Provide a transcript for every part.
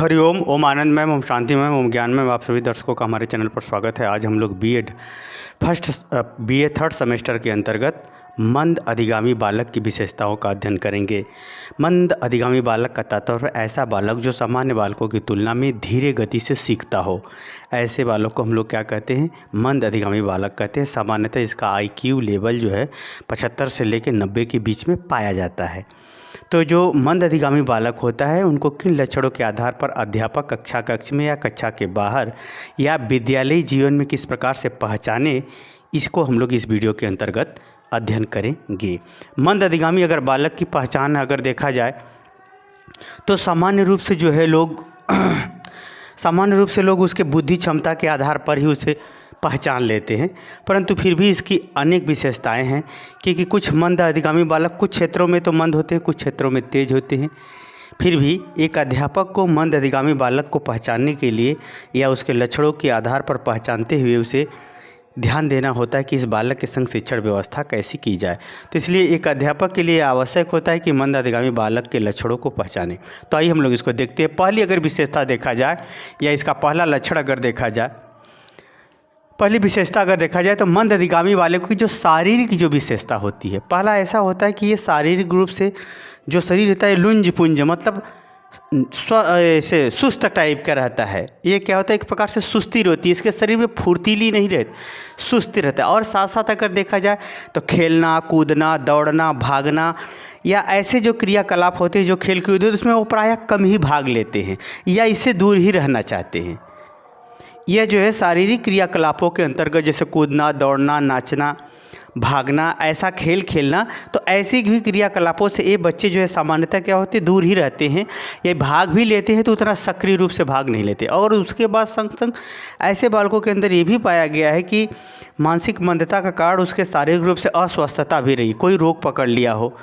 हरिओम, ओम आनंदमय, ओम शांतिमय, ओम ज्ञानमय। आप सभी दर्शकों का हमारे चैनल पर स्वागत है। आज हम लोग बीए थर्ड सेमेस्टर के अंतर्गत मंद अधिगामी बालक की विशेषताओं का अध्ययन करेंगे। मंद अधिगामी बालक का तात्पर्य ऐसा बालक जो सामान्य बालकों की तुलना में धीरे गति से सीखता हो। ऐसे बालक को हम लोग क्या कहते हैं? मंद अधिगामी बालक कहते हैं। सामान्यतः इसका IQ लेवल जो है 75 से लेकर 90 के बीच में पाया जाता है। तो जो मंद अधिगामी बालक होता है उनको किन लक्षणों के आधार पर अध्यापक कक्षा कक्ष में या कक्षा के बाहर या विद्यालयी जीवन में किस प्रकार से पहचाने, इसको हम लोग इस वीडियो के अंतर्गत अध्ययन करेंगे। मंद अधिगामी अगर बालक की पहचान अगर देखा जाए तो सामान्य रूप से लोग उसके बुद्धि क्षमता के आधार पर ही उसे पहचान लेते हैं, परंतु फिर भी इसकी अनेक विशेषताएं हैं। क्योंकि कुछ मंद अधिगामी बालक कुछ क्षेत्रों में तो मंद होते हैं, कुछ क्षेत्रों में तेज होते हैं। फिर भी एक अध्यापक को मंद अधिगामी बालक को पहचानने के लिए या उसके लक्षणों के आधार पर पहचानते हुए उसे ध्यान देना होता है कि इस बालक के संग शिक्षण व्यवस्था कैसी की जाए। तो इसलिए एक अध्यापक के लिए आवश्यक होता है कि मंद अधिगामी बालक के लक्षणों को पहचाने। तो आइए हम लोग इसको देखते हैं। पहली अगर विशेषता देखा जाए या इसका पहला लक्षण अगर देखा जाए, पहली विशेषता अगर देखा जाए तो मंद अधिगामी बालकों की जो शारीरिक जो विशेषता होती है, पहला ऐसा होता है कि ये शारीरिक रूप से जो शरीर रहता है लुंज पुंज, मतलब ऐसे सुस्त टाइप का रहता है। ये क्या होता है, एक प्रकार से सुस्ती रहती है, इसके शरीर में फुर्तीली नहीं रहती, सुस्ती रहता है। और साथ साथ अगर देखा जाए तो खेलना कूदना दौड़ना भागना या ऐसे जो क्रियाकलाप होते हैं जो खेल कूद होते हैं उसमें वो प्रायः कम ही भाग लेते हैं या इससे दूर ही रहना चाहते हैं। यह जो है शारीरिक क्रियाकलापों के अंतर्गत जैसे कूदना दौड़ना नाचना भागना ऐसा खेल खेलना, तो ऐसे भी क्रियाकलापों से ये बच्चे जो है सामान्यतः क्या होते दूर ही रहते हैं। ये भाग भी लेते हैं तो उतना सक्रिय रूप से भाग नहीं लेते। और उसके बाद संग संग ऐसे बालकों के अंदर ये भी पाया गया है कि मानसिक मंदता का कारण उसके शारीरिक रूप से अस्वस्थता भी रही। कोई रोग पकड़ लिया हो,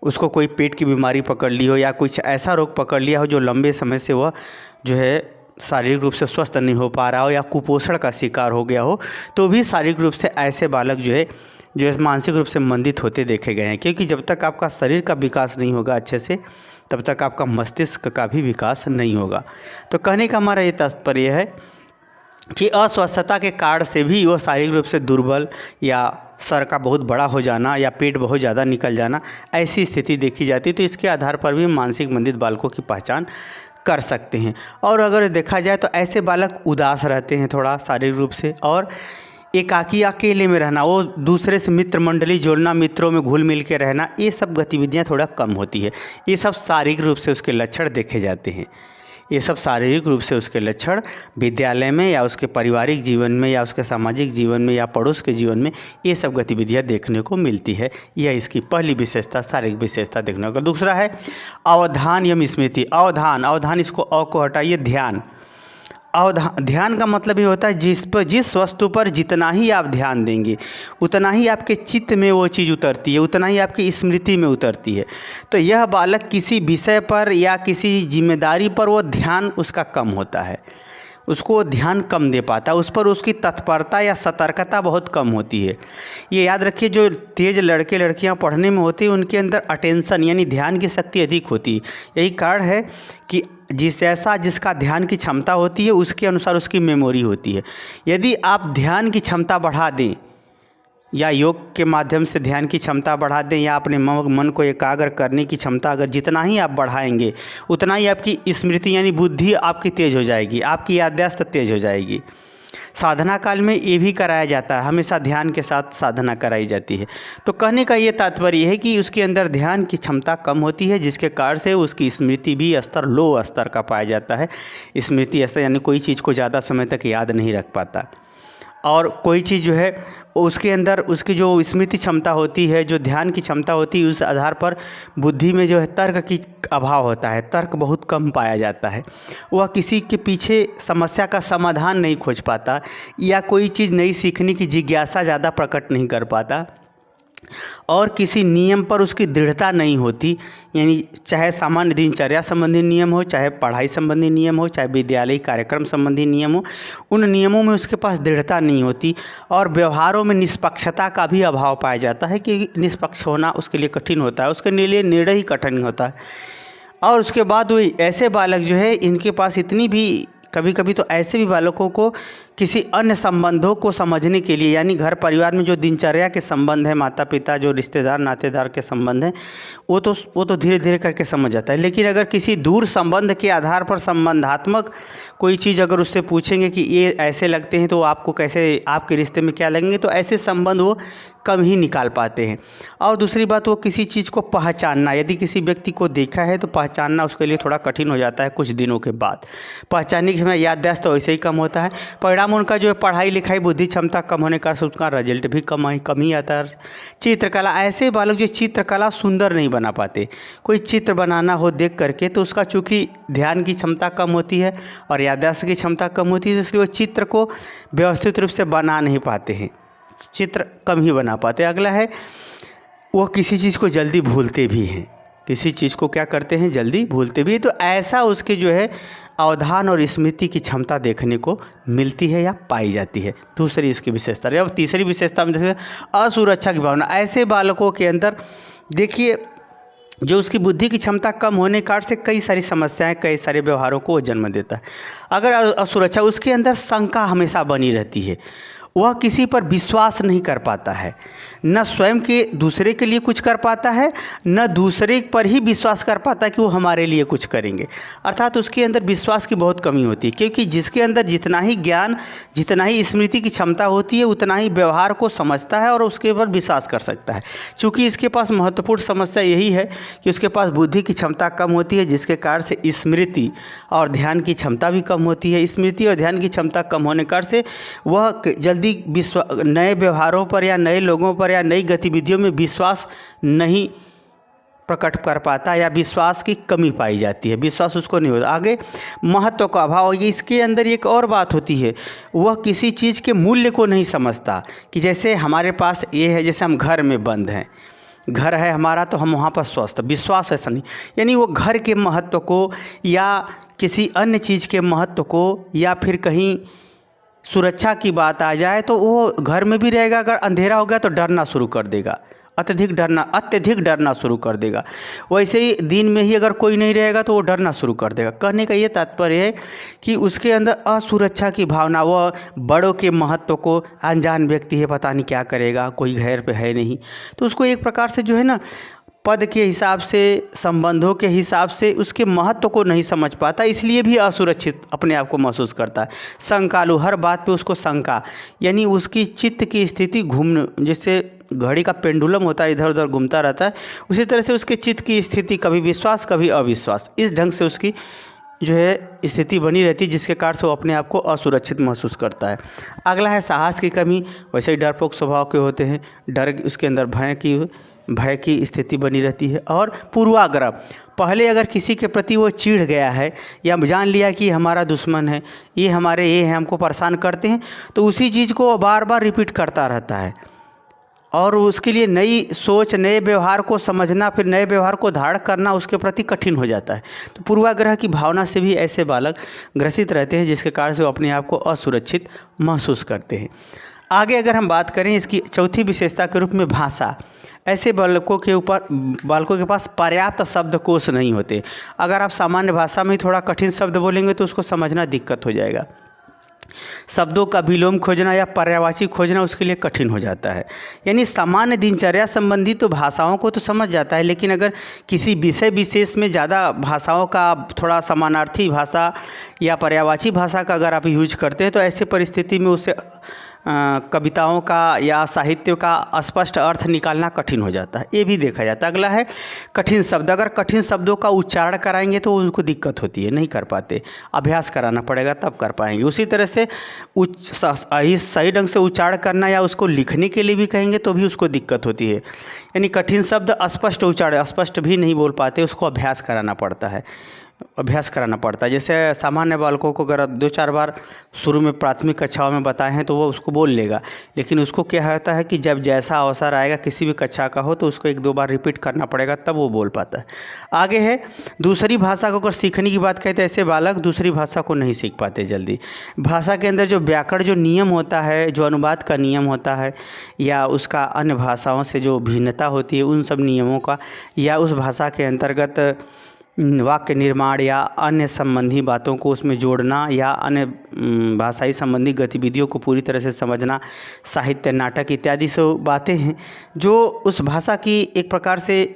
उसको कोई पेट की बीमारी पकड़ ली हो या कुछ ऐसा रोग पकड़ लिया हो जो लंबे समय से वह जो है शारीरिक रूप से स्वस्थ नहीं हो पा रहा हो या कुपोषण का शिकार हो गया हो, तो भी शारीरिक रूप से ऐसे बालक जो है मानसिक रूप से मंदित होते देखे गए हैं। क्योंकि जब तक आपका शरीर का विकास नहीं होगा अच्छे से, तब तक आपका मस्तिष्क का भी विकास नहीं होगा। तो कहने का हमारा ये तात्पर्य है कि अस्वस्थता के कारण से भी वो शारीरिक रूप से दुर्बल या सर का बहुत बड़ा हो जाना या पेट बहुत ज़्यादा निकल जाना, ऐसी स्थिति देखी जाती है। तो इसके आधार पर भी मानसिक मंदित बालकों की पहचान कर सकते हैं। और अगर देखा जाए तो ऐसे बालक उदास रहते हैं थोड़ा शारीरिक रूप से, और एकाकी अकेले में रहना, वो दूसरे से मित्र मंडली जोड़ना, मित्रों में घुल मिल के रहना, ये सब गतिविधियां थोड़ा कम होती है। ये सब शारीरिक रूप से उसके लक्षण देखे जाते हैं। ये सब शारीरिक रूप से उसके लक्षण विद्यालय में या उसके पारिवारिक जीवन में या उसके सामाजिक जीवन में या पड़ोस के जीवन में ये सब गतिविधियां देखने को मिलती है। यह इसकी पहली विशेषता, शारीरिक विशेषता देखने को। दूसरा है अवधान एवं स्मृति। अवधान इसको अ को हटाइए, ध्यान। ध्यान का मतलब ये होता है जिस वस्तु पर जितना ही आप ध्यान देंगे उतना ही आपके चित्त में वो चीज़ उतरती है, उतना ही आपकी स्मृति में उतरती है। तो यह बालक किसी विषय पर या किसी जिम्मेदारी पर वो ध्यान उसका कम होता है, उसको ध्यान कम दे पाता है, उस पर उसकी तत्परता या सतर्कता बहुत कम होती है। ये याद रखिए, जो तेज़ लड़के लड़कियां पढ़ने में होते हैं उनके अंदर अटेंशन यानी ध्यान की शक्ति अधिक होती है। यही कारण है कि जिसका ध्यान की क्षमता होती है उसके अनुसार उसकी मेमोरी होती है। यदि आप ध्यान की क्षमता बढ़ा दें या योग के माध्यम से ध्यान की क्षमता बढ़ा दें या अपने मन को एकाग्र करने की क्षमता अगर जितना ही आप बढ़ाएंगे उतना ही आपकी स्मृति यानी बुद्धि आपकी तेज़ हो जाएगी, आपकी याददाश्त तेज़ हो जाएगी। साधना काल में ये भी कराया जाता है, हमेशा ध्यान के साथ साधना कराई जाती है। तो कहने का ये तात्पर्य है कि उसके अंदर ध्यान की क्षमता कम होती है, जिसके कारण से उसकी स्मृति भी स्तर लो स्तर का पाया जाता है। स्मृति स्तर यानी कोई चीज़ को ज़्यादा समय तक याद नहीं रख पाता, और कोई चीज़ जो है उसके अंदर उसकी जो स्मृति क्षमता होती है, जो ध्यान की क्षमता होती है, उस आधार पर बुद्धि में जो है तर्क की अभाव होता है, तर्क बहुत कम पाया जाता है। वह किसी के पीछे समस्या का समाधान नहीं खोज पाता या कोई चीज़ नई सीखने की जिज्ञासा ज़्यादा प्रकट नहीं कर पाता, और किसी नियम पर उसकी दृढ़ता नहीं होती। यानी चाहे सामान्य दिनचर्या संबंधी नियम हो, चाहे पढ़ाई संबंधी नियम हो, चाहे विद्यालयी कार्यक्रम संबंधी नियम हो, उन नियमों में उसके पास दृढ़ता नहीं होती। और व्यवहारों में निष्पक्षता का भी अभाव पाया जाता है कि निष्पक्ष होना उसके लिए कठिन होता है, उसके लिए निर्णय ही कठिन होता है। और उसके बाद वो ऐसे बालक जो है, इनके पास इतनी भी, कभी कभी तो ऐसे भी बालकों को किसी अन्य संबंधों को समझने के लिए, यानी घर परिवार में जो दिनचर्या के संबंध है, माता पिता जो रिश्तेदार नातेदार के संबंध हैं, वो तो धीरे धीरे करके समझ जाता है। लेकिन अगर किसी दूर संबंध के आधार पर संबंधात्मक कोई चीज़ अगर उससे पूछेंगे कि ये ऐसे लगते हैं तो आपको कैसे, आपके रिश्ते में क्या लगेंगे, तो ऐसे संबंध वो कम ही निकाल पाते हैं। और दूसरी बात, वो किसी चीज़ को पहचानना, यदि किसी व्यक्ति को देखा है तो पहचानना उसके लिए थोड़ा कठिन हो जाता है कुछ दिनों के बाद। पहचानने के समय याददाश्त तो वैसे ही कम होता है। परिणाम उनका जो है पढ़ाई लिखाई बुद्धि क्षमता कम होने का उसका रिजल्ट भी कम ही आता है। चित्रकला, ऐसे बालक जो चित्रकला सुंदर नहीं बना पाते, कोई चित्र बनाना हो देख करके तो उसका चूँकि ध्यान की क्षमता कम होती है और याददाश्त की क्षमता कम होती है, इसलिए वो चित्र को व्यवस्थित रूप से बना नहीं पाते हैं, चित्र कम ही बना पाते। अगला है, वो किसी चीज़ को जल्दी भूलते भी हैं, किसी चीज़ को क्या करते हैं, जल्दी भूलते भी हैं। तो ऐसा उसके जो है अवधान और स्मृति की क्षमता देखने को मिलती है या पाई जाती है। दूसरी इसकी विशेषता। अब तीसरी विशेषता में देखिए असुरक्षा की भावना। ऐसे बालकों के अंदर देखिए जो उसकी बुद्धि की क्षमता कम होने के कारण से कई सारी समस्याएं, कई सारे व्यवहारों को वो जन्म देता है। अगर असुरक्षा, उसके अंदर शंका हमेशा बनी रहती है, वह किसी पर विश्वास नहीं कर पाता है, न स्वयं के दूसरे के लिए कुछ कर पाता है, न दूसरे पर ही विश्वास कर पाता है कि वो हमारे लिए कुछ करेंगे। अर्थात उसके अंदर विश्वास की बहुत कमी होती है, क्योंकि जिसके अंदर जितना ही ज्ञान, जितना ही स्मृति की क्षमता होती है, उतना ही व्यवहार को समझता है और उसके ऊपर विश्वास कर सकता है। चूँकि इसके पास महत्वपूर्ण समस्या यही है कि उसके पास बुद्धि की क्षमता कम होती है, जिसके कारण से स्मृति और ध्यान की क्षमता भी कम होती है। स्मृति और ध्यान की क्षमता कम होने के कारण से वह जल्दी नए व्यवहारों पर या नए लोगों पर या नई गतिविधियों में विश्वास नहीं प्रकट कर पाता, या विश्वास की कमी पाई जाती है, विश्वास उसको नहीं होता। आगे महत्व का अभाव, ये इसके अंदर एक और बात होती है, वह किसी चीज़ के मूल्य को नहीं समझता। कि जैसे हमारे पास ये है, जैसे हम घर में बंद हैं, घर है हमारा तो हम वहाँ पर स्वस्थ, विश्वास ऐसा नहीं। यानी वो घर के महत्व को या किसी अन्य चीज़ के महत्व को, या फिर कहीं सुरक्षा की बात आ जाए तो वो घर में भी रहेगा, अगर अंधेरा हो गया तो डरना शुरू कर देगा, अत्यधिक डरना शुरू कर देगा। वैसे ही दिन में ही अगर कोई नहीं रहेगा तो वो डरना शुरू कर देगा। कहने का ये तात्पर्य है कि उसके अंदर असुरक्षा की भावना, वह बड़ों के महत्व को, अनजान व्यक्ति है पता नहीं क्या करेगा, कोई घर पे है नहीं, तो उसको एक प्रकार से जो है ना पद के हिसाब से, संबंधों के हिसाब से उसके महत्व को नहीं समझ पाता, इसलिए भी असुरक्षित अपने आप को महसूस करता है। शंकालु, हर बात पे उसको शंका, यानी उसकी चित्त की स्थिति घूमने, जैसे घड़ी का पेंडुलम होता है, इधर उधर घूमता रहता है, उसी तरह से उसके चित्त की स्थिति कभी विश्वास कभी अविश्वास, इस ढंग से उसकी जो है स्थिति बनी रहती है, जिसके कारण से वो अपने आप को असुरक्षित महसूस करता है। अगला है साहस की कमी। वैसे ही डरपोक स्वभाव के होते हैं, डर उसके अंदर भय की स्थिति बनी रहती है। और पूर्वाग्रह, पहले अगर किसी के प्रति वो चिढ़ गया है या जान लिया कि हमारा दुश्मन है, ये हैं, हमको परेशान करते हैं, तो उसी चीज़ को वो बार बार रिपीट करता रहता है और उसके लिए नई सोच, नए व्यवहार को समझना, फिर नए व्यवहार को धारण करना उसके प्रति कठिन हो जाता है। तो पूर्वाग्रह की भावना से भी ऐसे बालक ग्रसित रहते हैं, जिसके कारण से वो अपने आप को असुरक्षित महसूस करते हैं। आगे अगर हम बात करें इसकी चौथी विशेषता के रूप में भाषा, ऐसे बालकों के पास पर्याप्त शब्दकोश नहीं होते। अगर आप सामान्य भाषा में थोड़ा कठिन शब्द बोलेंगे तो उसको समझना दिक्कत हो जाएगा। शब्दों का विलोम खोजना या पर्यायवाची खोजना उसके लिए कठिन हो जाता है। यानी सामान्य दिनचर्या संबंधी तो भाषाओं को तो समझ जाता है, लेकिन अगर किसी विषय विशेष में ज़्यादा भाषाओं का थोड़ा समानार्थी भाषा या पर्यायवाची भाषा का अगर आप यूज करते हैं तो ऐसी परिस्थिति में उसे कविताओं का या साहित्य का स्पष्ट अर्थ निकालना कठिन हो जाता है, ये भी देखा जाता है। अगला है कठिन शब्द। अगर कठिन शब्दों का उच्चारण कराएंगे तो उनको दिक्कत होती है, नहीं कर पाते, अभ्यास कराना पड़ेगा तब कर पाएंगे। उसी तरह से सही ढंग से उच्चारण करना या उसको लिखने के लिए भी कहेंगे तो भी उसको दिक्कत होती है। यानी कठिन शब्द स्पष्ट उच्चारण, स्पष्ट भी नहीं बोल पाते, उसको अभ्यास कराना पड़ता है। जैसे सामान्य बालकों को अगर 2-4 बार शुरू में प्राथमिक कक्षाओं में बताए हैं तो वो उसको बोल लेगा, लेकिन उसको क्या होता है कि जब जैसा अवसर आएगा किसी भी कक्षा का हो तो उसको 1-2 बार रिपीट करना पड़ेगा, तब वो बोल पाता है। आगे है दूसरी भाषा को अगर सीखने की बात करें तो ऐसे बालक दूसरी भाषा को नहीं सीख पाते जल्दी। भाषा के अंदर जो व्याकरण, जो नियम होता है, जो अनुवाद का नियम होता है, या उसका अन्य भाषाओं से जो भिन्नता होती है, उन सब नियमों का, या उस भाषा के अंतर्गत वाक्य निर्माण या अन्य संबंधी बातों को उसमें जोड़ना या अन्य भाषाई संबंधी गतिविधियों को पूरी तरह से समझना, साहित्य, नाटक इत्यादि सब बातें हैं जो उस भाषा की एक प्रकार से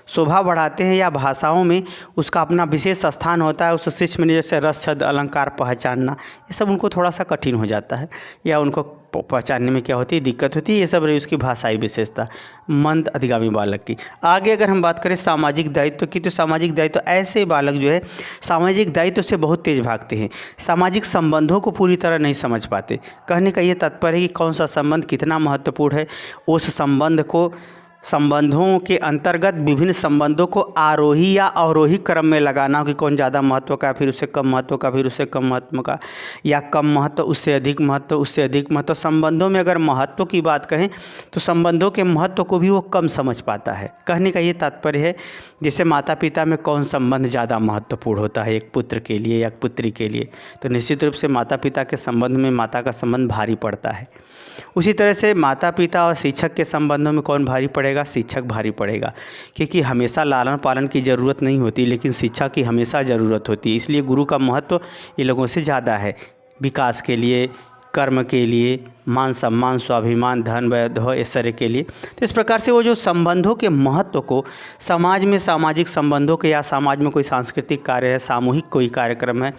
शोभा बढ़ाते हैं या भाषाओं में उसका अपना विशेष स्थान होता है। उस शिष्य में जैसे रस, छंद, अलंकार पहचानना, ये सब उनको थोड़ा सा कठिन हो जाता है या उनको पहचानने में क्या होती है, दिक्कत होती है। ये सब रही उसकी भाषाई विशेषता मंद अधिगामी बालक की। आगे अगर हम बात करें सामाजिक दायित्व की, तो सामाजिक दायित्व ऐसे बालक जो है सामाजिक दायित्व से बहुत तेज भागते हैं, सामाजिक संबंधों को पूरी तरह नहीं समझ पाते। कहने का ये तात्पर्य है कि कौन सा संबंध कितना महत्वपूर्ण है, उस संबंधों के अंतर्गत विभिन्न संबंधों को आरोही या अवरोही क्रम में लगाना कि कौन ज़्यादा महत्व का, फिर उससे कम महत्व का, फिर उससे कम महत्व का, या कम महत्व उससे अधिक महत्व, उससे अधिक महत्व। संबंधों में अगर महत्व की बात करें तो संबंधों के महत्व को भी वो कम समझ पाता है। कहने का ये तात्पर्य है जैसे माता पिता में कौन संबंध ज़्यादा महत्वपूर्ण होता है एक पुत्र के लिए या पुत्री के लिए, तो निश्चित रूप से माता पिता के संबंध में माता का संबंध भारी पड़ता है। उसी तरह से माता पिता और शिक्षक के संबंधों में कौन भारी पड़ेगा, शिक्षक भारी पड़ेगा, क्योंकि हमेशा लालन पालन की ज़रूरत नहीं होती लेकिन शिक्षा की हमेशा ज़रूरत होती है। इसलिए गुरु का महत्व ये लोगों से ज़्यादा है, विकास के लिए, कर्म के लिए, मान सम्मान, स्वाभिमान, धन, वैभव, ऐश्वर्य के लिए। तो इस प्रकार से वो जो संबंधों के महत्व को समाज में, सामाजिक संबंधों के या समाज में कोई सांस्कृतिक कार्य है, सामूहिक कोई कार्यक्रम है,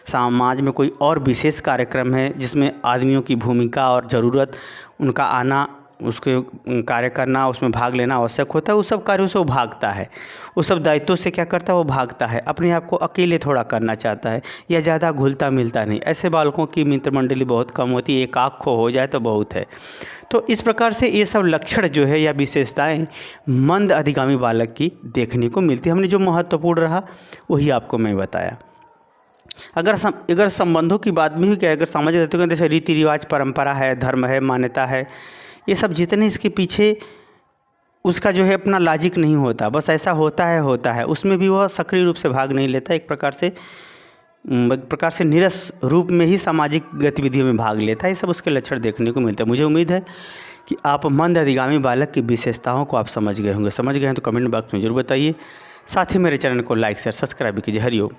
समाज में कोई और विशेष कार्यक्रम है जिसमें आदमियों की भूमिका और ज़रूरत, उनका आना, उसके कार्य करना, उसमें भाग लेना आवश्यक होता है, उस सब कार्यों से वो भागता है, उस सब दायित्वों से क्या करता है, वो भागता है, अपने आप को अकेले थोड़ा करना चाहता है या ज़्यादा घुलता मिलता नहीं। ऐसे बालकों की मित्र मंडली बहुत कम होती है, एक आँख खो हो जाए तो बहुत है। तो इस प्रकार से ये सब लक्षण जो है या विशेषताएँ मंद अधिगामी बालक की देखने को मिलती है। हमने जो महत्वपूर्ण रहा वही आपको मैं बताया। अगर संबंधों की बात भी क्या, अगर सामाजिक दायित्व जैसे रीति रिवाज, परंपरा है, धर्म है, मान्यता है, ये सब जितने इसके पीछे उसका जो है अपना लॉजिक नहीं होता, बस ऐसा होता है, उसमें भी वह सक्रिय रूप से भाग नहीं लेता, एक प्रकार से नीरस रूप में ही सामाजिक गतिविधियों में भाग लेता है। ये सब उसके लक्षण देखने को मिलते हैं। मुझे उम्मीद है कि आप मंद अधिगामी बालक की विशेषताओं को आप समझ गए होंगे। समझ गए हैं तो कमेंट बॉक्स में जरूर बताइए। साथ ही मेरे चैनल को लाइक शेयर सब्सक्राइब कीजिए। हरिओम।